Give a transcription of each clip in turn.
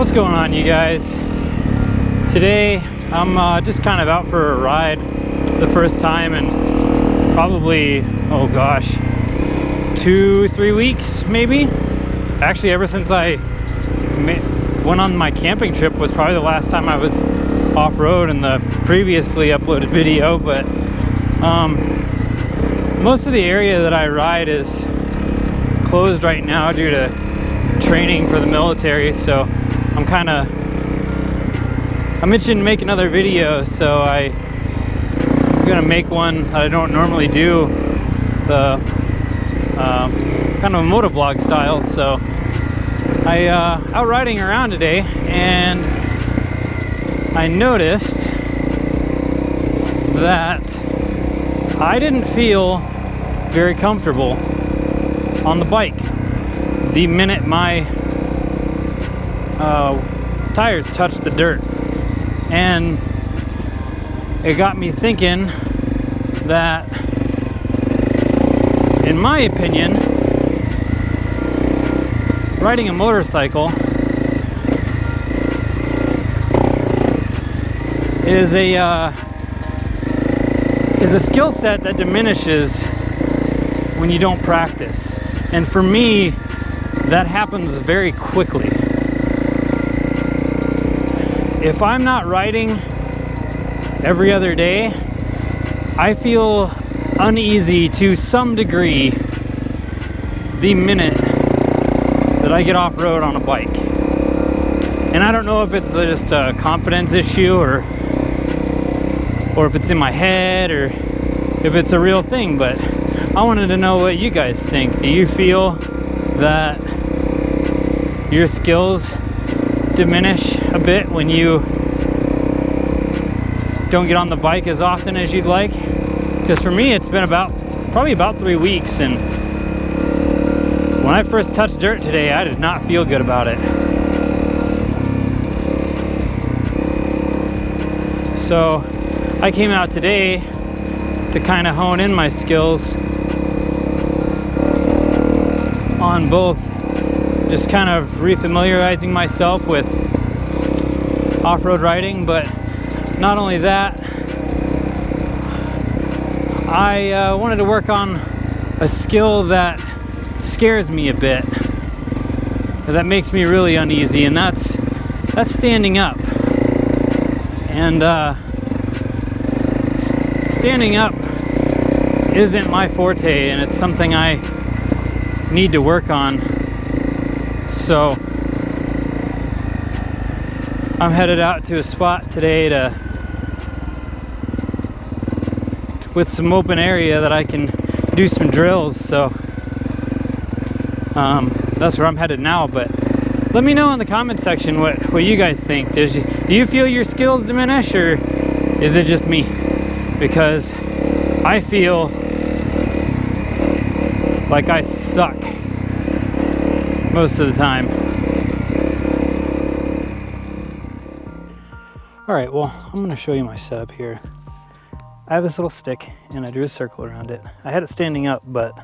What's going on, you guys? Today I'm just kind of out for a ride the first time in probably, oh gosh, 2-3 weeks maybe. Actually, ever since I went on my camping trip was probably the last time I was off-road in the previously uploaded video. But most of the area that I ride is closed right now due to training for the military, so I mentioned make another video, so I'm gonna make one that I don't normally do, the kind of a motovlog style. So I out riding around today, and I noticed that I didn't feel very comfortable on the bike the minute my tires touched the dirt. And it got me thinking that, in my opinion, riding a motorcycle is a skill set that diminishes when you don't practice. And for me, that happens very quickly. If I'm not riding every other day, I feel uneasy to some degree the minute that I get off-road on a bike. And I don't know if it's just a confidence issue or if it's in my head or if it's a real thing, but I wanted to know what you guys think. Do you feel that your skills diminish a bit when you don't get on the bike as often as you'd like? Because for me, it's been probably about 3 weeks, and when I first touched dirt today, I did not feel good about it. So I came out today to kind of hone in my skills on both, just kind of refamiliarizing myself with off-road riding, but not only that, I wanted to work on a skill that scares me a bit, that makes me really uneasy, and that's standing up. And standing up isn't my forte, and it's something I need to work on. So I'm headed out to a spot today with some open area that I can do some drills. So that's where I'm headed now. But let me know in the comment section what you guys think. Do you feel your skills diminish, or is it just me? Because I feel like I suck most of the time. Alright, well, I'm going to show you my setup here. I have this little stick, and I drew a circle around it. I had it standing up, but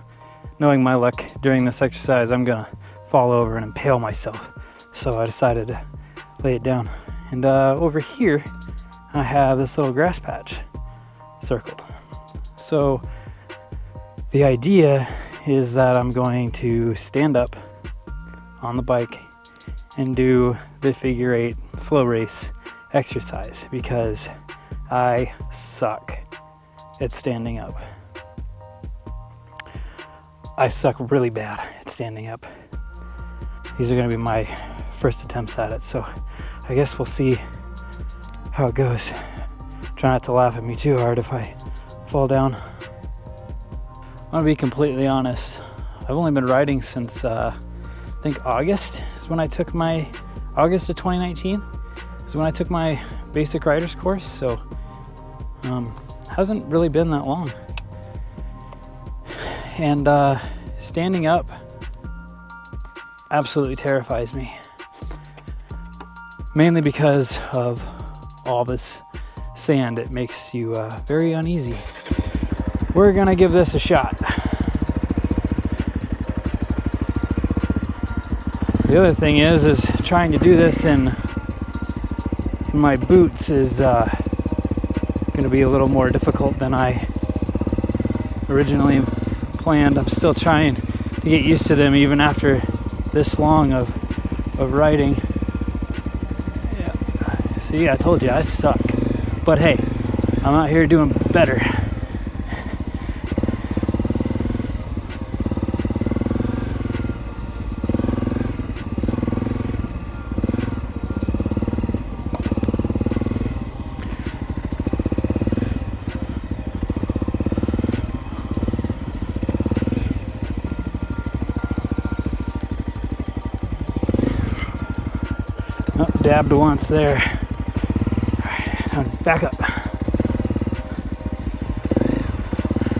knowing my luck during this exercise, I'm going to fall over and impale myself. So I decided to lay it down. And over here, I have this little grass patch circled. So the idea is that I'm going to stand up on the bike and do the figure 8 slow race exercise, because I suck at standing up. I suck really bad at standing up. These are going to be my first attempts at it, so I guess we'll see how it goes. Try not to laugh at me too hard if I fall down. I'm going to be completely honest. I've only been riding since I think August is when I took my August of 2019 is when I took my basic rider's course, so hasn't really been that long. And standing up absolutely terrifies me, mainly because of all this sand. It makes you very uneasy. We're gonna give this a shot. The other thing is trying to do this in my boots is going to be a little more difficult than I originally planned. I'm still trying to get used to them even after this long of riding. Yeah. See, I told you I suck. But hey, I'm out here doing better. Oh, dabbed once there. All right, time to back up.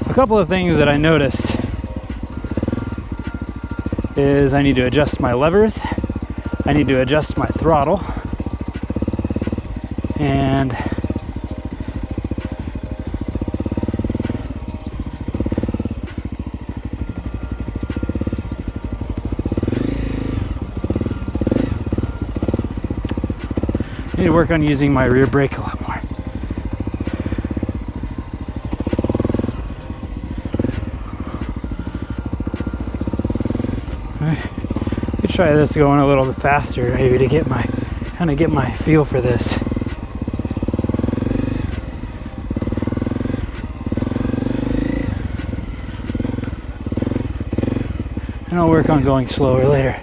A couple of things that I noticed is I need to adjust my levers, I need to adjust my throttle, and I need to work on using my rear brake a lot more. I could try this going a little bit faster, maybe, to get my feel for this. And I'll work on going slower later.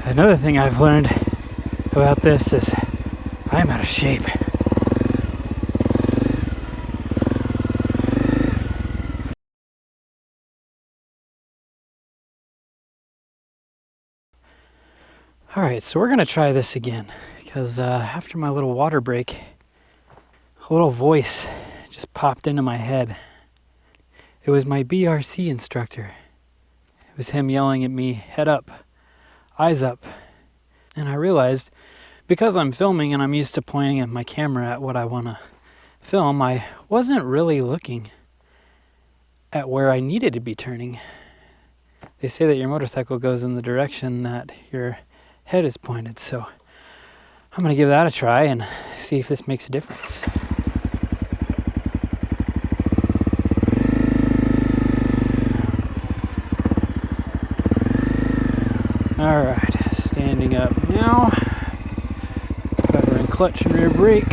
Another thing I've learned about this is I'm out of shape. All right, so we're gonna try this again because after my little water break, a little voice just popped into my head. It was my BRC instructor. It was him yelling at me, head up, eyes up. And I realized, because I'm filming and I'm used to pointing at my camera at what I want to film, I wasn't really looking at where I needed to be turning. They say that your motorcycle goes in the direction that your head is pointed, so I'm going to give that a try and see if this makes a difference. All right, standing up now, covering clutch and rear brake.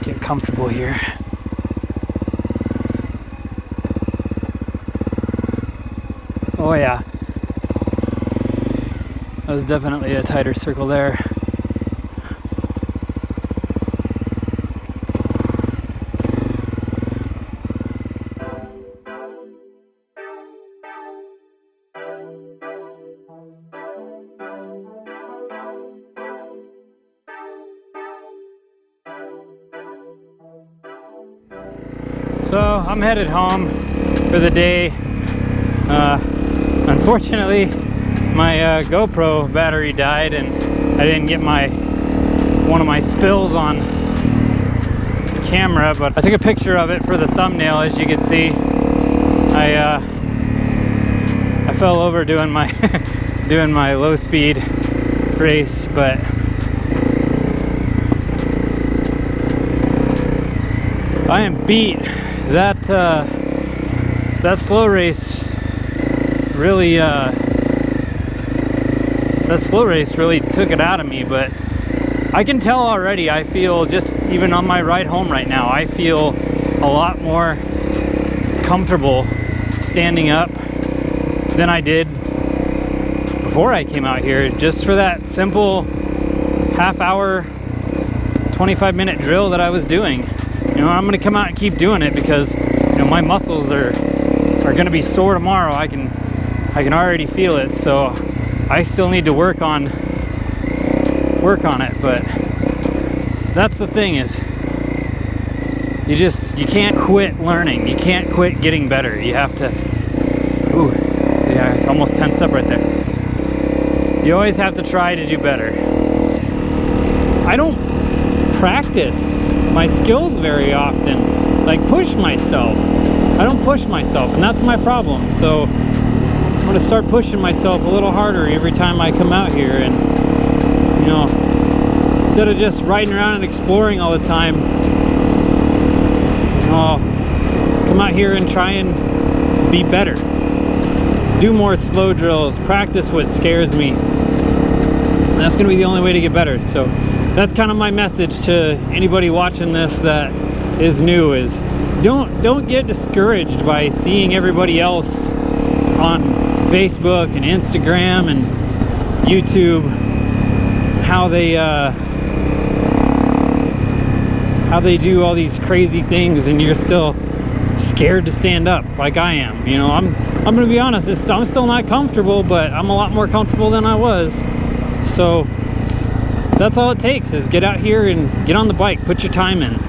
Get comfortable here. Oh yeah, that was definitely a tighter circle there. So I'm headed home for the day. Unfortunately, my GoPro battery died and I didn't get one of my spills on camera, but I took a picture of it for the thumbnail. As you can see, I fell over doing my doing my low speed race, but I am beat. That slow race really took it out of me, but I can tell already. I feel, just even on my ride home right now, I feel a lot more comfortable standing up than I did before I came out here, just for that simple half-hour 25-minute drill that I was doing. You know, I'm gonna come out and keep doing it because, you know, my muscles are gonna be sore tomorrow. I can already feel it, so I still need to work on it. But that's the thing, is you can't quit learning. You can't quit getting better. You have to Ooh, yeah, I almost tensed up right there. You always have to try to do better. I don't practice my skills very often, like push myself. I don't push myself, and that's my problem. So I'm gonna start pushing myself a little harder every time I come out here, and you know, instead of just riding around and exploring all the time, I'll come out here and try and be better. Do more slow drills, practice what scares me. And that's gonna be the only way to get better. So that's kind of my message to anybody watching this that is new, is don't get discouraged by seeing everybody else on Facebook and Instagram and YouTube, how they do all these crazy things, and you're still scared to stand up like I am. You know, I'm gonna be honest, I'm still not comfortable, but I'm a lot more comfortable than I was. So that's all it takes, is get out here and get on the bike, put your time in.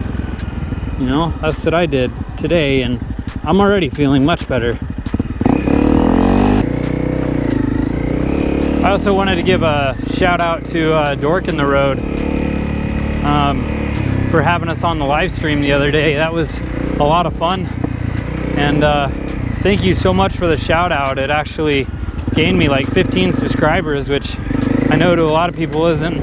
You know, that's what I did today, and I'm already feeling much better. I also wanted to give a shout out to Dork In The Road for having us on the live stream the other day. That was a lot of fun, and thank you so much for the shout out. It actually gained me like 15 subscribers, which I know to a lot of people isn't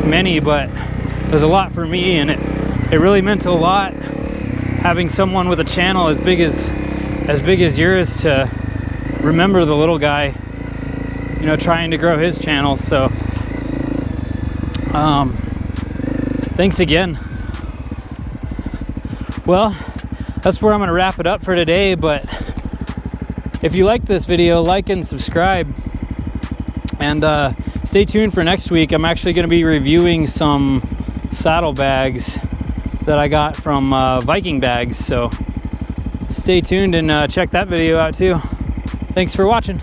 many, but it was a lot for me, and it really meant a lot having someone with a channel as big as yours to remember the little guy, you know, trying to grow his channel. So thanks again. Well, that's where I'm gonna wrap it up for today, but if you like this video, like and subscribe, and stay tuned for next week. I'm actually gonna be reviewing some saddlebags that I got from Viking Bags, so stay tuned and check that video out too. Thanks for watching.